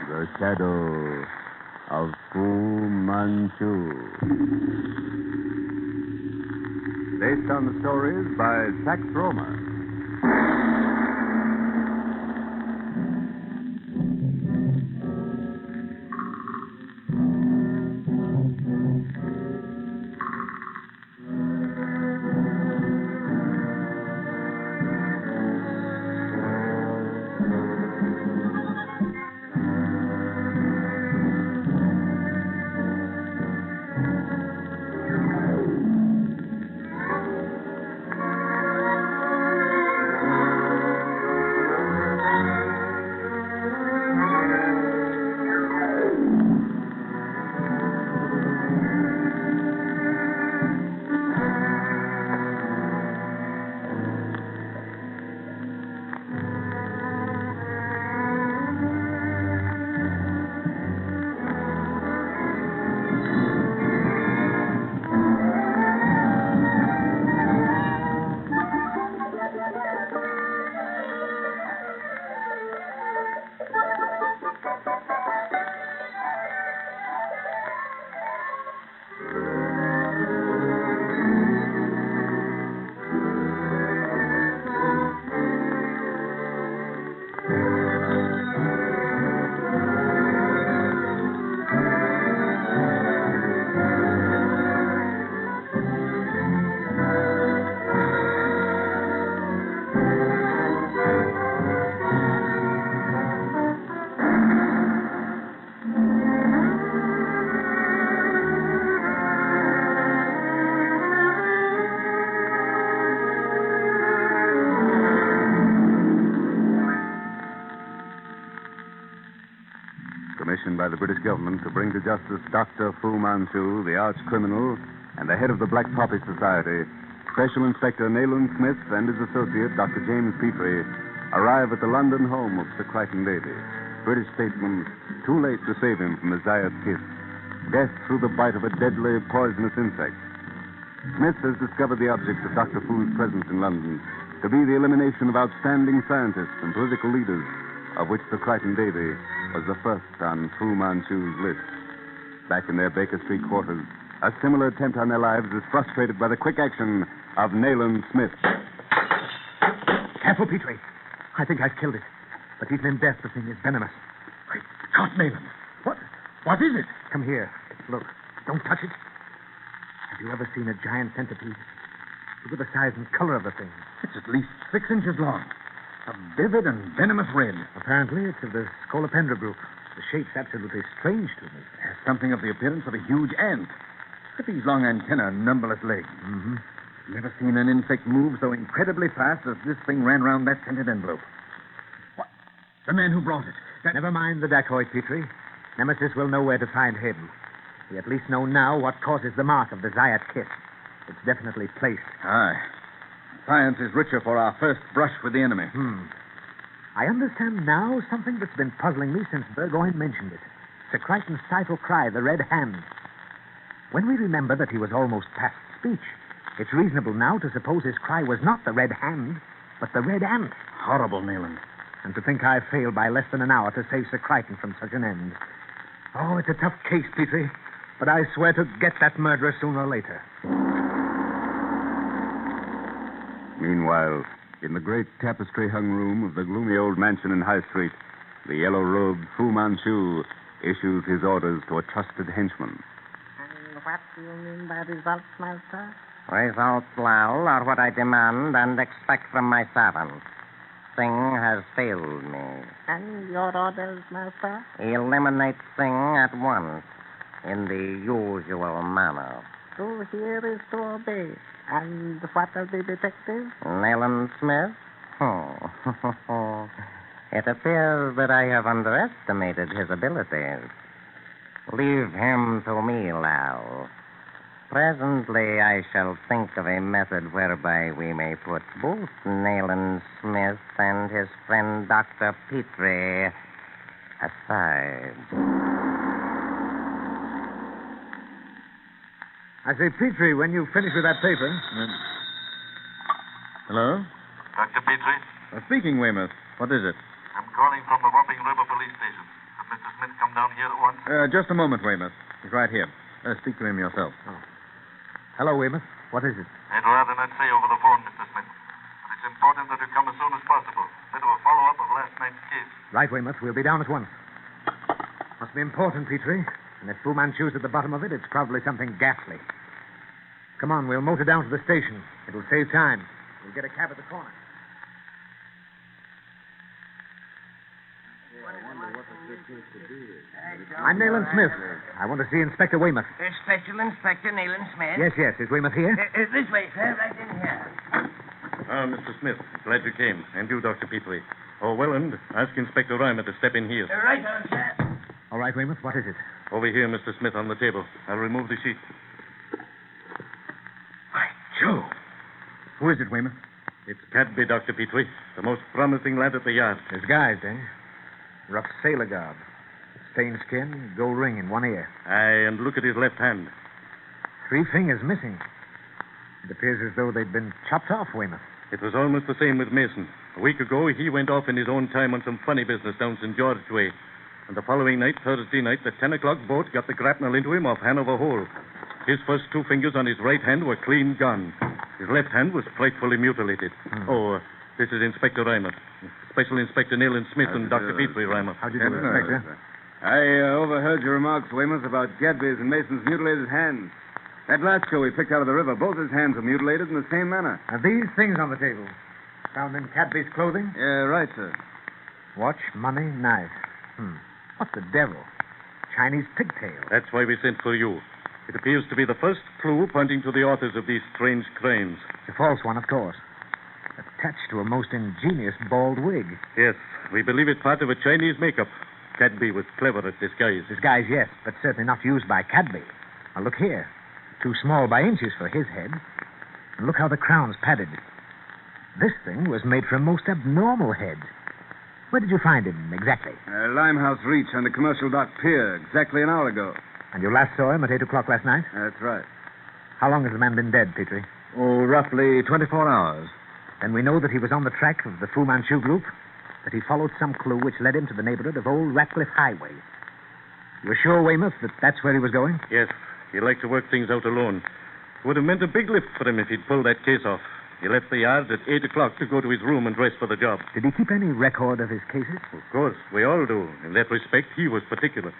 The Shadow of Fu Manchu. Based on the stories by Sax Rohmer. Commissioned by the British government to bring to justice Dr. Fu Manchu, the arch criminal, and the head of the Black Poppy Society, Special Inspector Nayland Smith and his associate, Dr. James Petrie, arrive at the London home of Sir Crichton Davy, British statesman, too late to save him from the Zayat kiss, death through the bite of a deadly poisonous insect. Smith has discovered the object of Dr. Fu's presence in London to be the elimination of outstanding scientists and political leaders, of which Sir Crichton Davy was the first on Fu Manchu's list. Back in their Baker Street quarters, a similar attempt on their lives is frustrated by the quick action of Nayland Smith. Careful, Petrie. I think I've killed it. But even in death, the thing is venomous. Great Scott, Nayland. What is it? Come here. Look. Don't touch it. Have you ever seen a giant centipede? Look at the size and color of the thing. It's at least 6 inches long. A vivid and venomous red. Apparently, it's of the Scolopendra group. The shape's absolutely strange to me. It has something of the appearance of a huge ant. With these long antennae and numberless legs. Mm-hmm. Never seen an insect move so incredibly fast as this thing ran round that scented envelope. What? The man who brought it. Never mind the dacoit, Petrie. Nemesis will know where to find him. We at least know now what causes the mark of the Zayat kiss. It's definitely placed. Aye. Science is richer for our first brush with the enemy. I understand now something that's been puzzling me since Burgoyne mentioned it. Sir Crichton's title cry, the Red Hand. When we remember that he was almost past speech, it's reasonable now to suppose his cry was not the Red Hand, but the Red Ant. Horrible, Nayland. And to think I failed by less than an hour to save Sir Crichton from such an end. Oh, it's a tough case, Petrie, but I swear to get that murderer sooner or later. Meanwhile, in the great tapestry-hung room of the gloomy old mansion in High Street, the yellow-robed Fu Manchu issues his orders to a trusted henchman. And what do you mean by results, Master? Results, Lal, are what I demand and expect from my servants. Singh has failed me. And your orders, Master? Eliminate Singh at once, in the usual manner. To hear is to obey. And what of the detective? Nayland Smith? It appears that I have underestimated his abilities. Leave him to me, Lal. Presently, I shall think of a method whereby we may put both Nayland Smith and his friend Dr. Petrie aside. I say, Petrie, when you finish with that paper... Hello? Dr. Petrie? Speaking, Weymouth. What is it? I'm calling from the Wapping River Police Station. Could Mr. Smith come down here at once? Just a moment, Weymouth. He's right here. Speak to him yourself. Oh. Hello, Weymouth. What is it? I'd rather not say over the phone, Mr. Smith. But it's important that you come as soon as possible. Bit of a follow-up of last night's case. Right, Weymouth. We'll be down at once. Must be important, Petrie. And if Fu Manchu's at the bottom of it, it's probably something ghastly. Come on, we'll motor down to the station. It'll save time. We'll get a cab at the corner. I'm Nayland Smith. I want to see Inspector Weymouth. Special Inspector Nayland Smith? Yes. Is Weymouth here? This way, sir. Right in here. Mr. Smith, glad you came. And you, Dr. Petrie. Oh, Welland, ask Inspector Reimer to step in here. Right on, sir. All right, Weymouth. What is it? Over here, Mr. Smith, on the table. I'll remove the sheet. By Joe. Who is it, Weymouth? It's Cadby, Dr. Petrie. The most promising lad at the yard. Disguised, eh? Rough sailor garb. Stained skin, gold ring in one ear. Aye, and look at his left hand. 3 fingers missing. It appears as though they'd been chopped off, Weymouth. It was almost the same with Mason. A week ago, he went off in his own time on some funny business down St. George way. And the following night, Thursday night, the 10 o'clock boat got the grapnel into him off Hanover Hole. His first 2 fingers on his right hand were clean gone. His left hand was frightfully mutilated. This is Inspector Reimer. Special Inspector Nayland Smith and Dr. Petrie Reimer. How do you do, Inspector? I overheard your remarks, Weymouth, about Gadby's and Mason's mutilated hands. That last show we picked out of the river, both his hands were mutilated in the same manner. Are these things on the table found in Cadby's clothing? Yeah, right, sir. Watch, money, knife. What the devil? Chinese pigtail. That's why we sent for you. It appears to be the first clue pointing to the authors of these strange crimes. It's a false one, of course. Attached to a most ingenious bald wig. Yes, we believe it's part of a Chinese makeup. Cadby was clever at disguise. Disguise, yes, but certainly not used by Cadby. Now, look here. Too small by inches for his head. And look how the crown's padded. This thing was made for a most abnormal head. Where did you find him, exactly? Limehouse Reach on the Commercial Dock Pier, exactly an hour ago. And you last saw him at 8 o'clock last night? That's right. How long has the man been dead, Petrie? Oh, roughly 24 hours. Then we know that he was on the track of the Fu Manchu group, that he followed some clue which led him to the neighborhood of Old Ratcliffe Highway. You're sure, Weymouth, that that's where he was going? Yes, he liked to work things out alone. It would have meant a big lift for him if he'd pulled that case off. He left the yard at 8 o'clock to go to his room and dress for the job. Did he keep any record of his cases? Of course, we all do. In that respect, he was particular.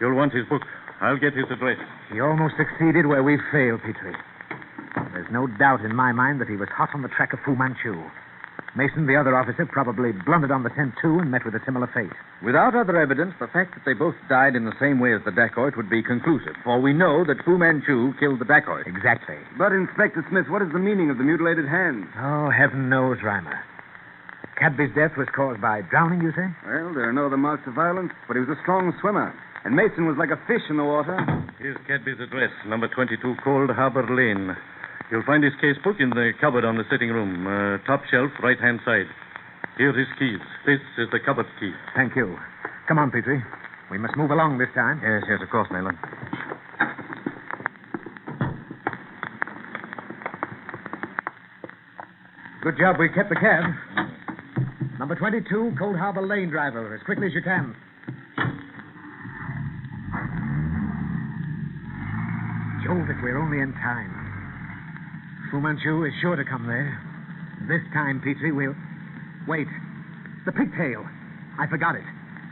You'll want his book. I'll get his address. He almost succeeded where we failed, Petrie. There's no doubt in my mind that he was hot on the track of Fu Manchu. Mason, the other officer, probably blundered on the scent, too, and met with a similar fate. Without other evidence, the fact that they both died in the same way as the dacoit would be conclusive, for we know that Fu Manchu killed the dacoit. Exactly. But, Inspector Smith, what is the meaning of the mutilated hands? Oh, heaven knows, Reimer. Cadby's death was caused by drowning, you say? Well, there are no other marks of violence, but he was a strong swimmer. And Mason was like a fish in the water. Here's Cadby's address, number 22 Cold Harbor Lane. You'll find his case book in the cupboard on the sitting room, top shelf, right-hand side. Here are his keys. This is the cupboard key. Thank you. Come on, Petrie. We must move along this time. Yes, of course, Nayland. Good job we kept the cab. Number 22, Cold Harbor Lane, driver. As quickly as you can. Jove, if we're only in time. Fu Manchu is sure to come there. This time, Petrie, we'll... Wait. The pigtail. I forgot it.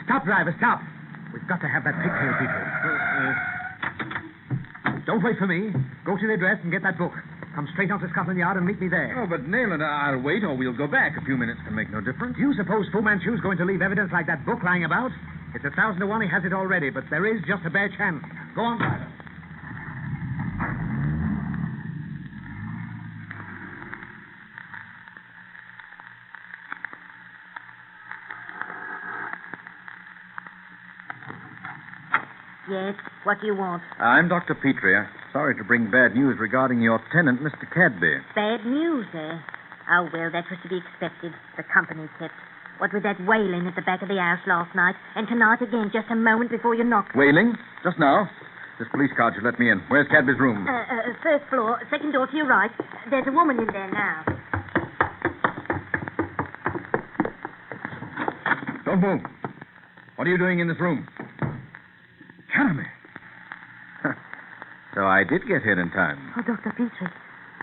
Stop, driver, stop. We've got to have that pigtail, Petrie. Don't wait for me. Go to the address and get that book. Come straight out to Scotland Yard and meet me there. Oh, but Nayland, I'll wait or we'll go back. A few minutes can make no difference. Do you suppose Fu Manchu's going to leave evidence like that book lying about? It's 1,000 to 1 he has it already, but there is just a bare chance. Go on, driver. Yes, what do you want? I'm Dr. Petrie. Sorry to bring bad news regarding your tenant, Mr. Cadby. Bad news, eh? Oh, well, that was to be expected. The company kept. What with that wailing at the back of the house last night, and tonight again, just a moment before you knocked. Wailing? Just now? This police car should let me in. Where's Cadby's room? First floor, second door to your right. There's a woman in there now. Don't move. What are you doing in this room? Canamy. So I did get here in time. Oh, Dr. Petrie.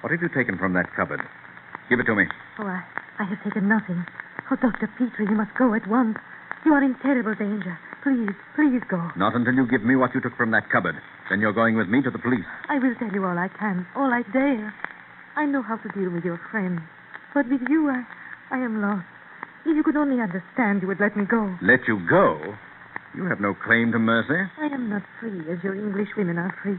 What have you taken from that cupboard? Give it to me. Oh, I have taken nothing. Oh, Dr. Petrie, you must go at once. You are in terrible danger. Please go. Not until you give me what you took from that cupboard. Then you're going with me to the police. I will tell you all I can, all I dare. I know how to deal with your friends. But with you, I am lost. If you could only understand, you would let me go. Let you go? You have no claim to mercy. I am not free as your English women are free.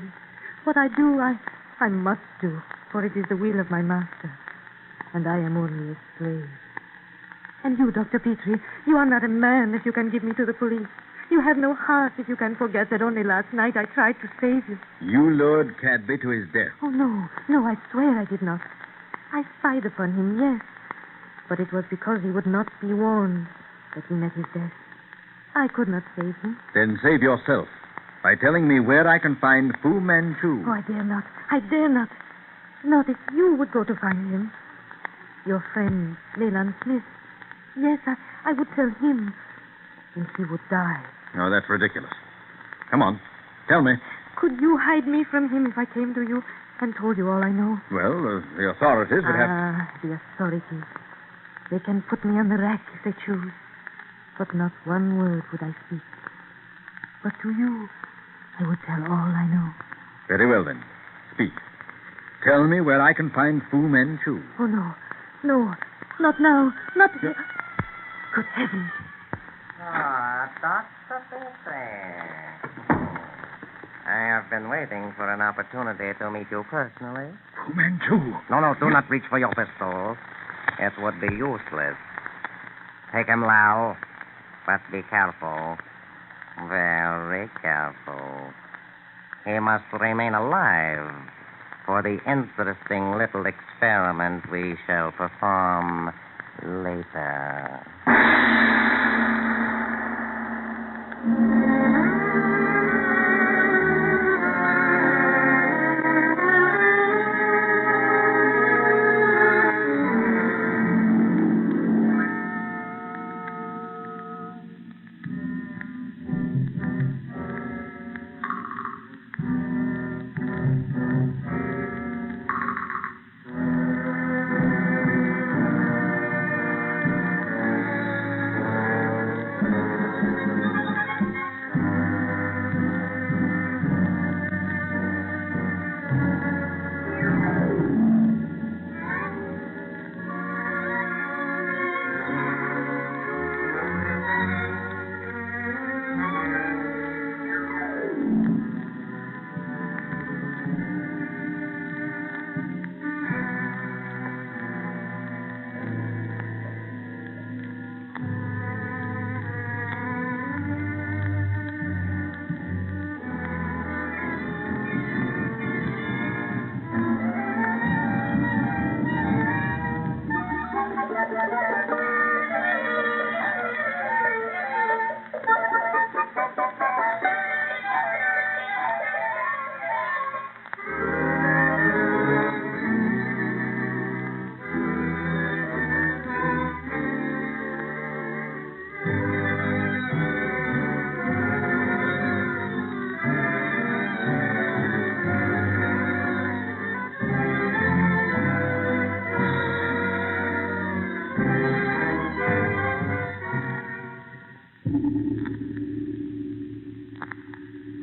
What I do, I must do, for it is the will of my master. And I am only a slave. And you, Dr. Petrie, you are not a man if you can give me to the police. You have no heart if you can forget that only last night I tried to save you. You lured Cadby to his death. Oh, no, I swear I did not. I spied upon him, yes. But it was because he would not be warned that he met his death. I could not save him. Then save yourself by telling me where I can find Fu Manchu. Oh, I dare not. I dare not. Not if you would go to find him. Your friend, Leland Smith. Yes, I would tell him. And he would die. No, that's ridiculous. Come on. Tell me. Could you hide me from him if I came to you and told you all I know? Well, the authorities would have... The authorities. They can put me on the rack if they choose. But not one word would I speak. But to you, I would tell all I know. Very well, then. Speak. Tell me where I can find Fu Manchu. Oh, no. No. Not now. Not... Good heavens. Ah, Dr. Petrie. I have been waiting for an opportunity to meet you personally. Fu Manchu. No, do not reach for your pistol. It would be useless. Take him, Lau. But be careful. Very careful. He must remain alive for the interesting little experiment we shall perform later.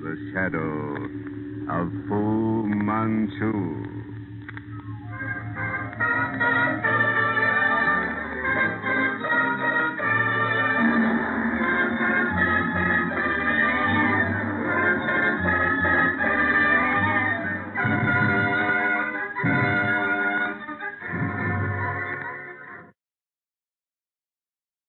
The shadow of Fu Manchu.